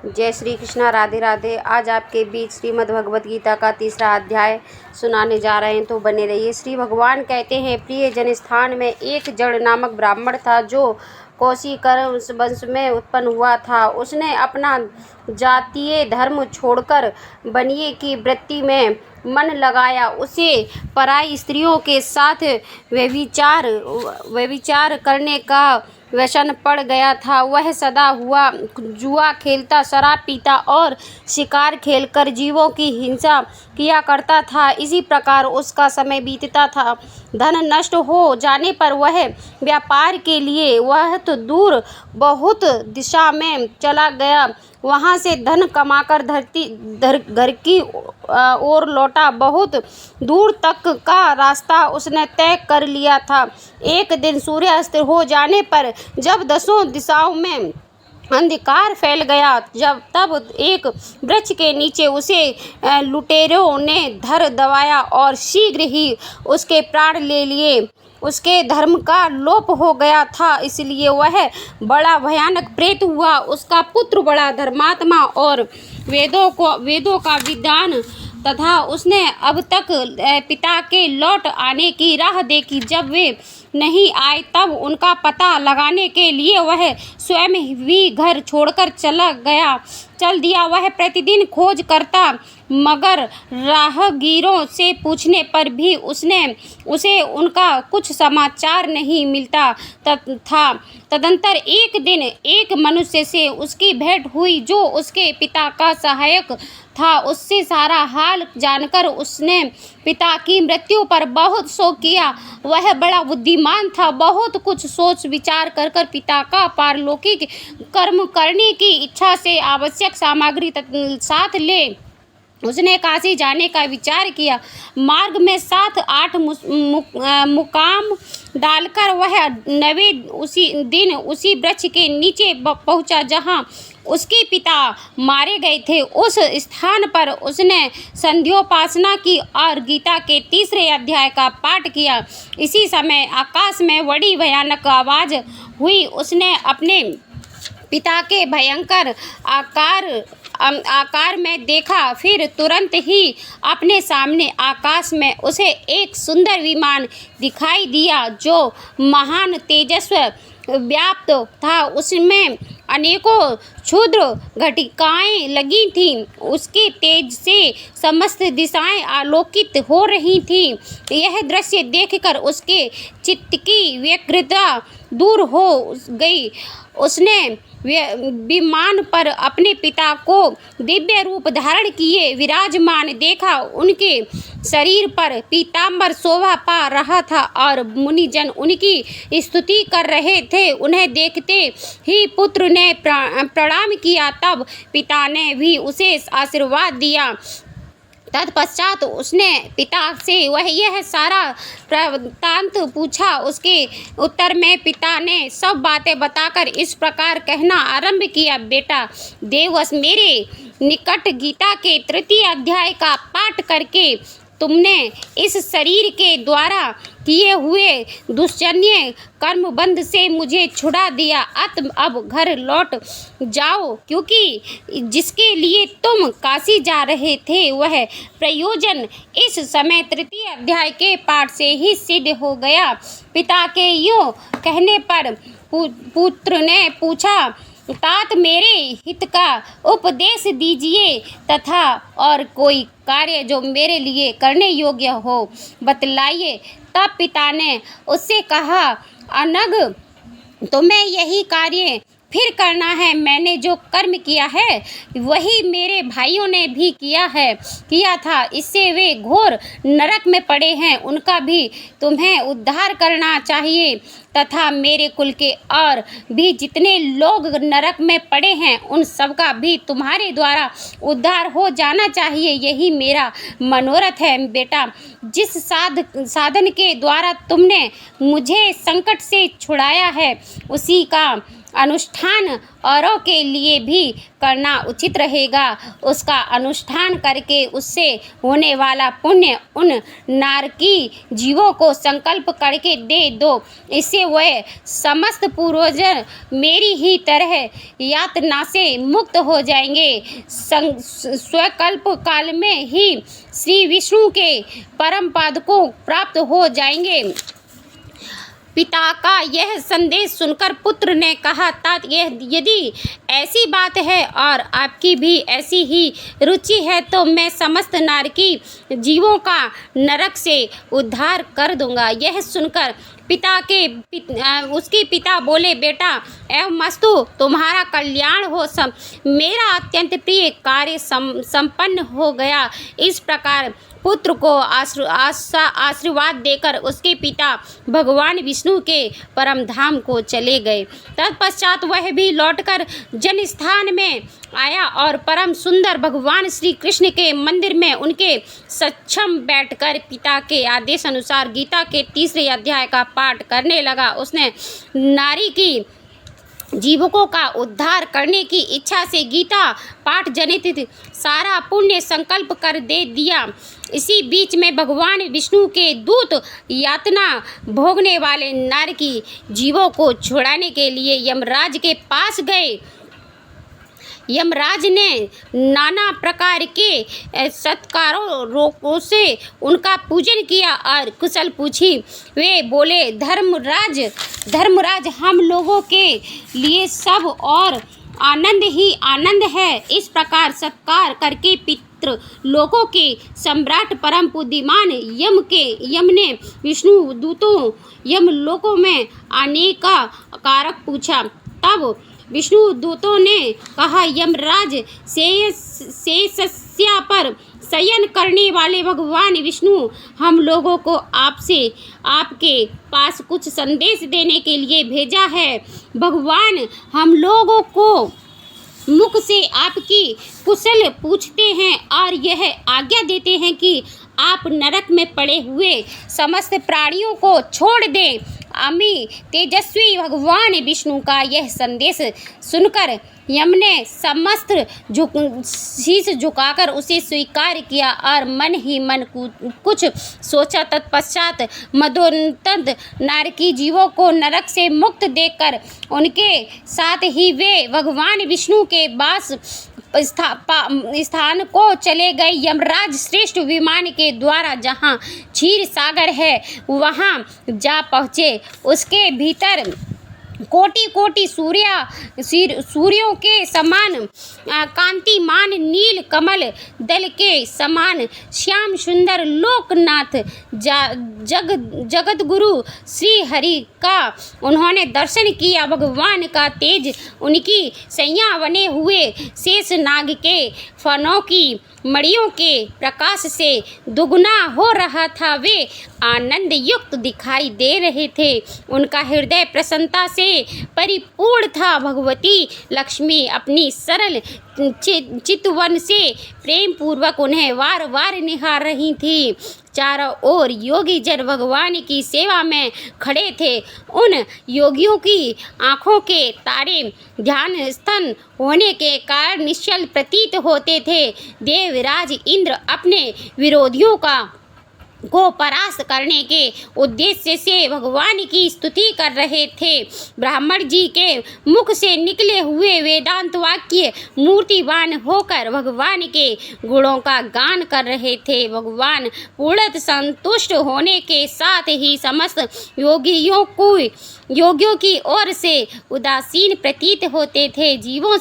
जय श्री कृष्णा। राधे राधे। आज आपके बीच श्रीमद् भगवद गीता का 3रा अध्याय सुनाने जा रहे हैं, तो बने रहिए। श्री भगवान कहते हैं, प्रिय जन, स्थान में एक जड़ नामक ब्राह्मण था जो कौशिकर वंश में उत्पन्न हुआ था। उसने अपना जातीय धर्म छोड़कर बनिए की वृत्ति में मन लगाया। उसे पराई स्त्रियों के साथ व्यभिचार करने का व्यसन पड़ गया था। वह सदा हुआ जुआ खेलता, शराब पीता और शिकार खेलकर जीवों की हिंसा किया करता था। इसी प्रकार उसका समय बीतता था। धन नष्ट हो जाने पर वह व्यापार के लिए वह तो दूर बहुत दिशा में चला गया। वहाँ से धन कमाकर घर की ओर लौटा। बहुत दूर तक का रास्ता उसने तय कर लिया था। एक दिन सूर्यास्त हो जाने पर जब 10 दिशाओं में अंधकार फैल गया, तब एक वृक्ष के नीचे उसे लुटेरों ने धर दबाया और शीघ्र ही उसके प्राण ले लिए। उसके धर्म का लोप हो गया था, इसलिए वह बड़ा भयानक प्रेत हुआ। उसका पुत्र बड़ा धर्मात्मा और वेदों का विद्वान तथा उसने अब तक पिता के लौट आने की राह देखी। जब वे नहीं आए तब उनका पता लगाने के लिए वह स्वयं भी घर छोड़कर चल दिया। वह प्रतिदिन खोज करता, मगर राहगीरों से पूछने पर भी उसे उनका कुछ समाचार नहीं मिलता था। तदंतर एक दिन एक मनुष्य से उसकी भेंट हुई जो उसके पिता का सहायक था। उससे सारा हाल जानकर उसने पिता की मृत्यु पर बहुत शोक किया। वह बड़ा बुद्धिमान था। बहुत कुछ सोच विचार कर पिता का पारलौकिक कर्म करने की इच्छा से आवश्यक सामग्री साथ ले उसने काशी जाने का विचार किया। मार्ग में 7-8 मुकाम डालकर वह 9वें उसी दिन उसी वृक्ष के नीचे पहुंचा जहां उसके पिता मारे गए थे। उस स्थान पर उसने संध्योपासना की और गीता के 3रे अध्याय का पाठ किया। इसी समय आकाश में बड़ी भयानक आवाज़ हुई। उसने अपने पिता के भयंकर आकार में देखा। फिर तुरंत ही अपने सामने आकाश में उसे एक सुंदर विमान दिखाई दिया जो महान तेजस्व व्याप्त था। उसमें अनेकों क्षुद्र घटिकाएं लगी थीं। उसके तेज से समस्त दिशाएं आलोकित हो रही थीं। यह दृश्य देखकर उसके चित्त की व्यग्रता दूर हो गई। उसने विमान पर अपने पिता को दिव्य रूप धारण किए विराजमान देखा। उनके शरीर पर पीताम्बर शोभा पा रहा था और मुनिजन उनकी स्तुति कर रहे थे। उन्हें देखते ही पुत्र ने प्रणाम किया। तब पिता ने भी उसे आशीर्वाद दिया। तत्पश्चात उसने पिता से यह सारा वृत्तांत पूछा। उसके उत्तर में पिता ने सब बातें बताकर इस प्रकार कहना आरंभ किया, बेटा देववश, मेरे निकट गीता के 3 अध्याय का पाठ करके तुमने इस शरीर के द्वारा किए हुए दुष्चर्य कर्म बंध से मुझे छुड़ा दिया। अब घर लौट जाओ, क्योंकि जिसके लिए तुम काशी जा रहे थे वह प्रयोजन इस समय 3 अध्याय के पाठ से ही सिद्ध हो गया। पिता के यूँ कहने पर पुत्र ने पूछा, तात मेरे हित का उपदेश दीजिए तथा और कोई कार्य जो मेरे लिए करने योग्य हो बतलाइए। तब पिता ने उससे कहा, अनग, तुम्हें यही कार्य फिर करना है। मैंने जो कर्म किया है वही मेरे भाइयों ने भी किया था। इससे वे घोर नरक में पड़े हैं। उनका भी तुम्हें उद्धार करना चाहिए तथा मेरे कुल के और भी जितने लोग नरक में पड़े हैं उन सबका भी तुम्हारे द्वारा उद्धार हो जाना चाहिए। यही मेरा मनोरथ है। बेटा, जिस साधन के द्वारा तुमने मुझे संकट से छुड़ाया है उसी का अनुष्ठान औरों के लिए भी करना उचित रहेगा। उसका अनुष्ठान करके उससे होने वाला पुण्य उन नारकी जीवों को संकल्प करके दे दो। इससे वह समस्त पूर्वजन मेरी ही तरह यातना से मुक्त हो जाएंगे। स्वकल्प काल में ही श्री विष्णु के परम पद को प्राप्त हो जाएंगे। पिता का यह संदेश सुनकर पुत्र ने कहा, तात यदि ऐसी बात है और आपकी भी ऐसी ही रुचि है तो मैं समस्त नारकी जीवों का नरक से उद्धार कर दूंगा। यह सुनकर उसके पिता बोले, बेटा एवं मस्तु तुम्हारा कल्याण हो, सब मेरा अत्यंत प्रिय कार्य संपन्न हो गया। इस प्रकार पुत्र को आशीर्वाद देकर उसके पिता भगवान विष्णु के परम धाम को चले गए। तत्पश्चात वह भी लौटकर जनस्थान में आया और परम सुंदर भगवान श्री कृष्ण के मंदिर में उनके सक्षम बैठकर पिता के आदेश अनुसार गीता के 3रे अध्याय का पाठ करने लगा। उसने नारी की जीवकों का उद्धार करने की इच्छा से गीता पाठ जनित सारा पुण्य संकल्प कर दे दिया। इसी बीच में भगवान विष्णु के दूत यातना भोगने वाले नारकी जीवों को छुड़ाने के लिए यमराज के पास गए। यमराज ने नाना प्रकार के सत्कारों से उनका पूजन किया और कुशल पूछी। वे बोले, धर्मराज हम लोगों के लिए सब और आनंद ही आनंद है। इस प्रकार सत्कार करके पितृ लोकों के सम्राट परम बुद्धिमान यम ने विष्णु दूतों यम लोकों में आने का कारक पूछा। तब विष्णु दूतों ने कहा, यमराज शेषशय्या पर शयन करने वाले भगवान विष्णु हम लोगों को आपके पास कुछ संदेश देने के लिए भेजा है। भगवान हम लोगों को मुख से आपकी कुशल पूछते हैं और यह आज्ञा देते हैं कि आप नरक में पड़े हुए समस्त प्राणियों को छोड़ दें। अमी तेजस्वी भगवान विष्णु का यह संदेश सुनकर यम ने समस्त शीश झुकाकर उसे स्वीकार किया और मन ही मन कुछ सोचा। तत्पश्चात मदोन्मत्त नारकी जीवों को नरक से मुक्त देकर उनके साथ ही वे भगवान विष्णु के वास स्थान को चले गए। यमराज श्रेष्ठ विमान के द्वारा जहाँ क्षीर सागर है वहाँ जा पहुँचे। उसके भीतर कोटि कोटि सूर्यों के समान कांतिमान नील कमल दल के समान श्याम सुंदर लोकनाथ जगत गुरु श्री हरि का उन्होंने दर्शन किया। भगवान का तेज उनकी सैया बने हुए शेष नाग के फनों की मणियों के प्रकाश से दुगुना हो रहा था। वे आनंद युक्त दिखाई दे रहे थे। उनका हृदय प्रसन्नता से परिपूर्ण था। भगवती लक्ष्मी अपनी सरल चितवन से प्रेम पूर्वक उन्हें वार वार निहार रही थी। चारों ओर योगी जन भगवान की सेवा में खड़े थे। उन योगियों की आँखों के तारे ध्यान स्थन होने के कारण निश्चल प्रतीत होते थे। देवराज इंद्र अपने विरोधियों को परास्त करने के उद्देश्य से भगवान की स्तुति कर रहे थे। ब्राह्मण जी के मुख से निकले हुए वेदांत वाक्य मूर्तिवान होकर भगवान के गुणों का गान कर रहे थे। भगवान पूर्णतः संतुष्ट होने के साथ ही समस्त योगियों की ओर से उदासीन प्रतीत होते थे। जीवों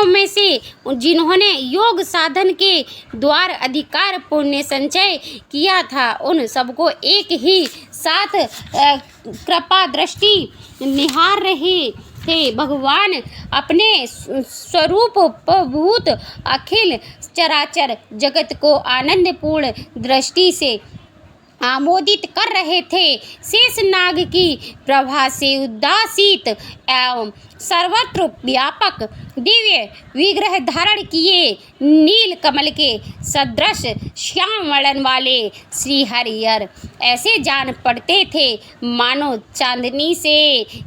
में से जिन्होंने योग साधन के द्वार अधिकार पुण्य संचय किया था उन सबको एक ही साथ कृपा दृष्टि निहार रहे थे। भगवान अपने स्वरूप भूत अखिल चराचर जगत को आनंदपूर्ण दृष्टि से आमोदित कर रहे थे। शेषनाग की प्रभा से उद्भासित एवं सर्वत्र व्यापक दिव्य विग्रह धारण किए नील कमल के सदृश श्याम वर्ण वाले श्री हरिहर ऐसे जान पड़ते थे मानो चांदनी से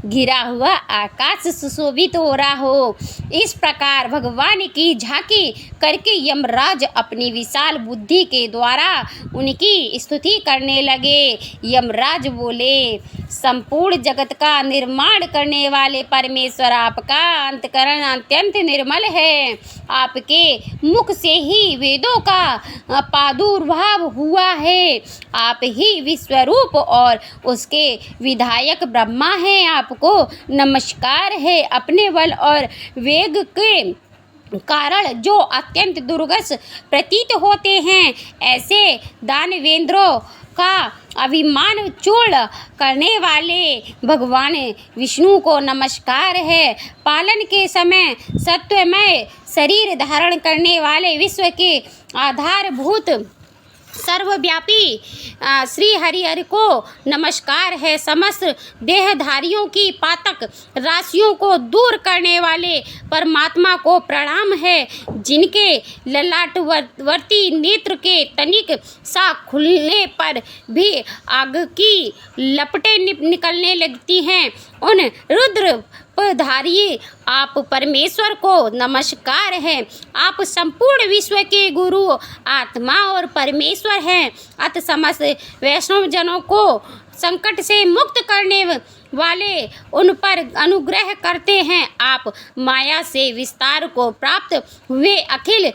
घिरा हुआ आकाश सुशोभित हो रहा हो। इस प्रकार भगवान की झांकी करके यमराज अपनी विशाल बुद्धि के द्वारा उनकी स्तुति करने लगे। यमराज बोले, संपूर्ण जगत का निर्माण करने वाले परमेश्वर, आपका अंतकरण अत्यंत निर्मल है। आपके मुख से ही वेदों का प्रादुर्भाव हुआ है। आप ही विश्वरूप और उसके विधायक ब्रह्मा हैं। आपको नमस्कार है। अपने बल और वेग के कारण जो अत्यंत दुर्गस प्रतीत होते हैं, ऐसे दानवेंद्रों का अभिमान चूर्ण करने वाले भगवान विष्णु को नमस्कार है। पालन के समय सत्वमय शरीर धारण करने वाले विश्व के आधारभूत सर्वव्यापी श्री हरिहर को नमस्कार है। समस्त देहधारियों की पातक राशियों को दूर करने वाले परमात्मा को प्रणाम है। जिनके ललाटवर्ती नेत्र के तनिक सा खुलने पर भी आग की लपटें निकलने लगती हैं, उन रुद्र धारिये आप परमेश्वर को नमस्कार है। आप संपूर्ण विश्व के गुरु, आत्मा और परमेश्वर हैं। अत समस्त वैष्णव जनों को संकट से मुक्त करने वाले उन पर अनुग्रह करते हैं। आप माया से विस्तार को प्राप्त हुए अखिल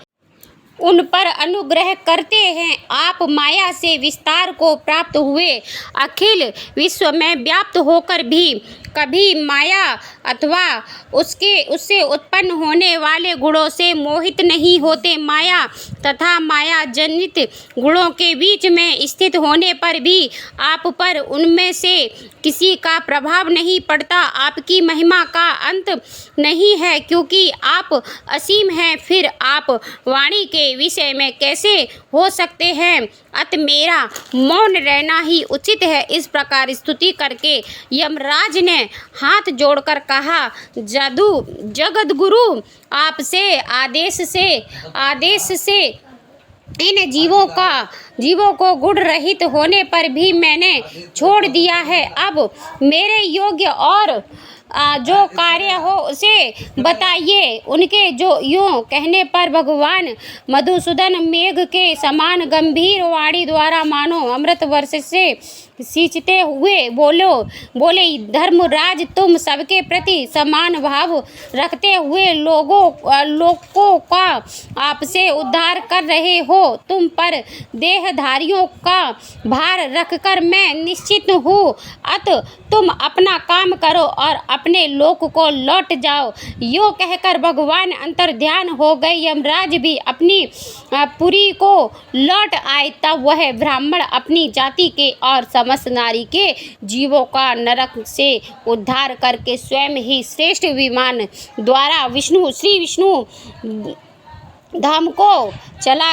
उन पर अनुग्रह करते हैं। आप माया से विस्तार को प्राप्त हुए अखिल विश्व में व्याप्त होकर भी कभी माया अथवा उससे उत्पन्न होने वाले गुणों से मोहित नहीं होते। माया तथा माया जनित गुणों के बीच में स्थित होने पर भी आप पर उनमें से किसी का प्रभाव नहीं पड़ता। आपकी महिमा का अंत नहीं है, क्योंकि आप असीम हैं। फिर आप वाणी के विषय में कैसे हो सकते हैं? अत मेरा मौन रहना ही उचित है। इस प्रकार स्तुति करके यमराज ने हाथ जोड़कर कहा, जगत गुरु, आपसे आदेश से इन जीवों को गुण रहित होने पर भी मैंने छोड़ दिया है। अब मेरे योग्य और जो कार्य हो उसे बताइए। उनके जो यूँ कहने पर भगवान मधुसूदन मेघ के समान गंभीर वाणी द्वारा मानो अमृत वर्ष से सींचते हुए बोले, धर्मराज, तुम सबके प्रति समान भाव रखते हुए लोगों का आपसे उद्धार कर रहे हो। तुम पर देहधारियों का भार रखकर मैं निश्चित हूँ। अत तुम अपना काम करो और अपने लोक को लौट जाओ। यो कहकर भगवान अंतर ध्यान हो गए। यमराज भी अपनी पुरी को लौट आए। तब वह ब्राह्मण अपनी जाति के और समस्त नारी के जीवों का नरक से उद्धार करके स्वयं ही श्रेष्ठ विमान द्वारा श्री विष्णु धाम को चला